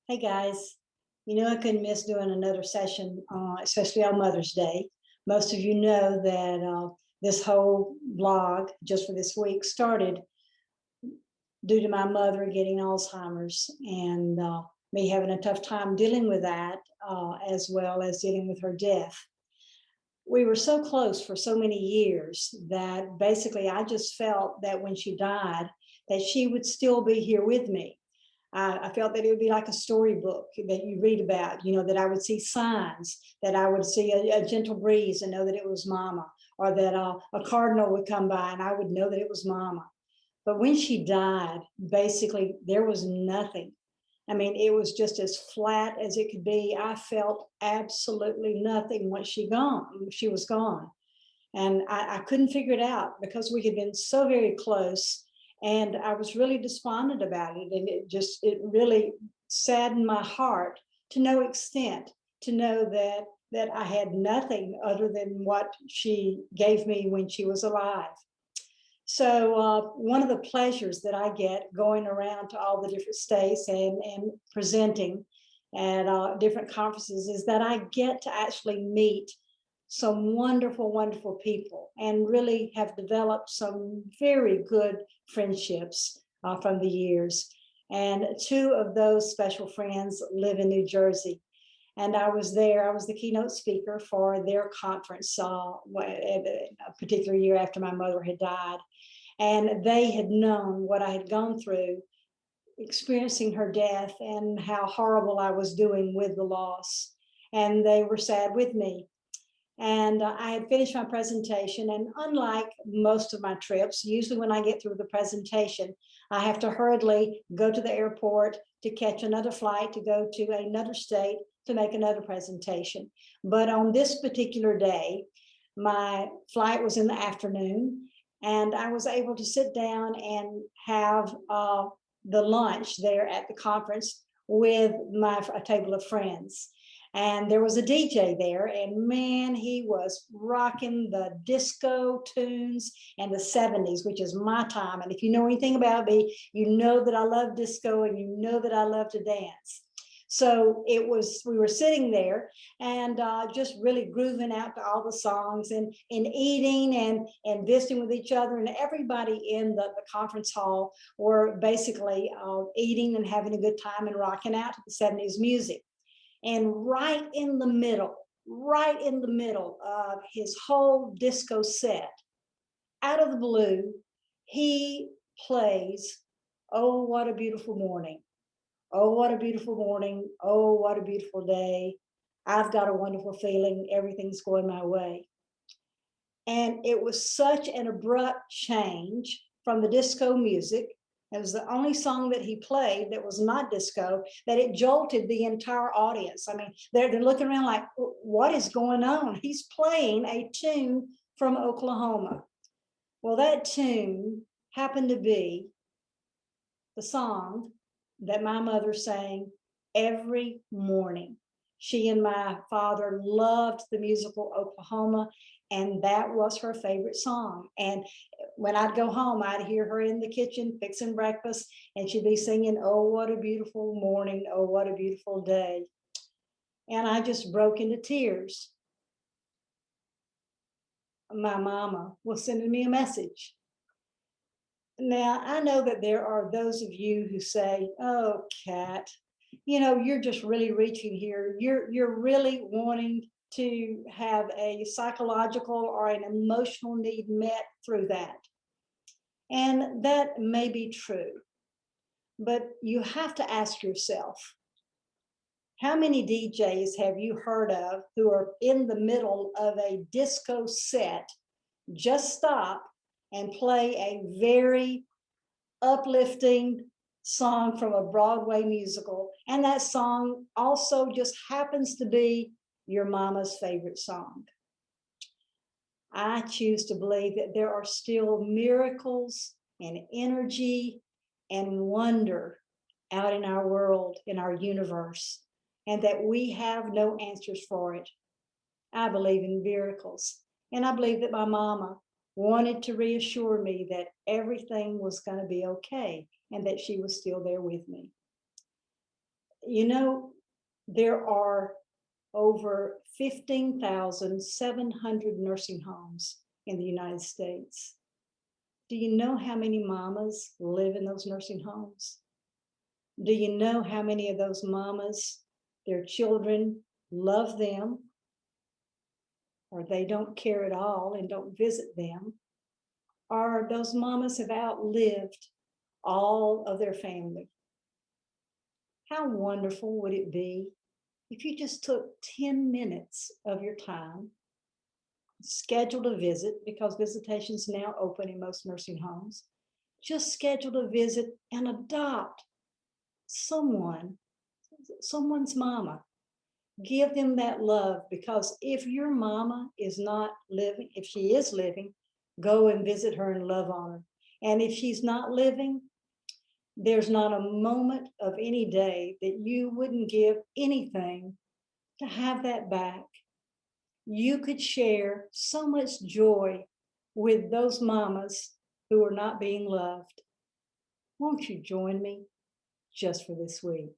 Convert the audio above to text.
Hey guys, I couldn't miss doing another session, especially on Mother's Day. Most of you know that this whole blog, just for this week, started due to my mother getting Alzheimer's and me having a tough time dealing with that, as well as dealing with her death. We were so close for so many years that basically I just felt that when she died, that she would still be here with me. I felt that it would be like a storybook that you read about, that I would see signs, that I would see a gentle breeze and know that it was mama, or that a cardinal would come by and I would know that it was mama. But when she died, basically, there was nothing. I mean, it was just as flat as it could be. I felt absolutely nothing once she was gone. And I couldn't figure it out because we had been so very close. And I was really despondent about it. And it really saddened my heart to no extent to know that I had nothing other than what she gave me when she was alive. So one of the pleasures that I get going around to all the different states and presenting at different conferences is that I get to actually meet some wonderful, wonderful people and really have developed some very good friendships from the years. And two of those special friends live in New Jersey. And I was there, I was the keynote speaker for their conference a particular year after my mother had died. And they had known what I had gone through experiencing her death and how horrible I was doing with the loss. And they were sad with me. And I had finished my presentation. And unlike most of my trips, usually when I get through the presentation, I have to hurriedly go to the airport to catch another flight to go to another state to make another presentation. But on this particular day, my flight was in the afternoon, and I was able to sit down and have the lunch there at the conference with a table of friends. And there was a DJ there, and man, he was rocking the disco tunes and the 70s, which is my time. And if you know anything about me, you know that I love disco and you know that I love to dance. So we were sitting there and just really grooving out to all the songs and eating and visiting with each other. And everybody in the conference hall were basically eating and having a good time and rocking out to the 70s music. And right in the middle of his whole disco set, out of the blue, he plays, "Oh, what a beautiful morning. Oh, what a beautiful morning. Oh, what a beautiful day. I've got a wonderful feeling. Everything's going my way." And it was such an abrupt change from the disco music. It was the only song that he played that was not disco, that it jolted the entire audience. I mean, they're looking around like, what is going on? He's playing a tune from Oklahoma. Well, that tune happened to be the song that my mother sang every morning. She and my father loved the musical Oklahoma, and that was her favorite song. And when I'd go home, I'd hear her in the kitchen fixing breakfast, and she'd be singing, "Oh, what a beautiful morning. Oh, what a beautiful day." And I just broke into tears. My mama was sending me a message. Now, I know that there are those of you who say, "Oh, Kat, you're just really reaching here. You're really wanting to have a psychological or an emotional need met through that." And that may be true, but you have to ask yourself, how many DJs have you heard of who are in the middle of a disco set, just stop and play a very uplifting song from a Broadway musical, and that song also just happens to be your mama's favorite song? I choose to believe that there are still miracles and energy and wonder out in our world, in our universe, and that we have no answers for it. I believe in miracles. And I believe that my mama wanted to reassure me that everything was going to be okay and that she was still there with me. You know, there are over 15,700 nursing homes in the United States. Do you know how many mamas live in those nursing homes? Do you know how many of those mamas, their children love them, or they don't care at all and don't visit them? Or those mamas have outlived all of their family? How wonderful would it be if you just took 10 minutes of your time, scheduled a visit, because visitation's now open in most nursing homes, just schedule a visit and adopt someone's mama. Give them that love, because if your mama is not living, if she is living, go and visit her and love on her. And if she's not living, there's not a moment of any day that you wouldn't give anything to have that back. You could share so much joy with those mamas who are not being loved. Won't you join me just for this week?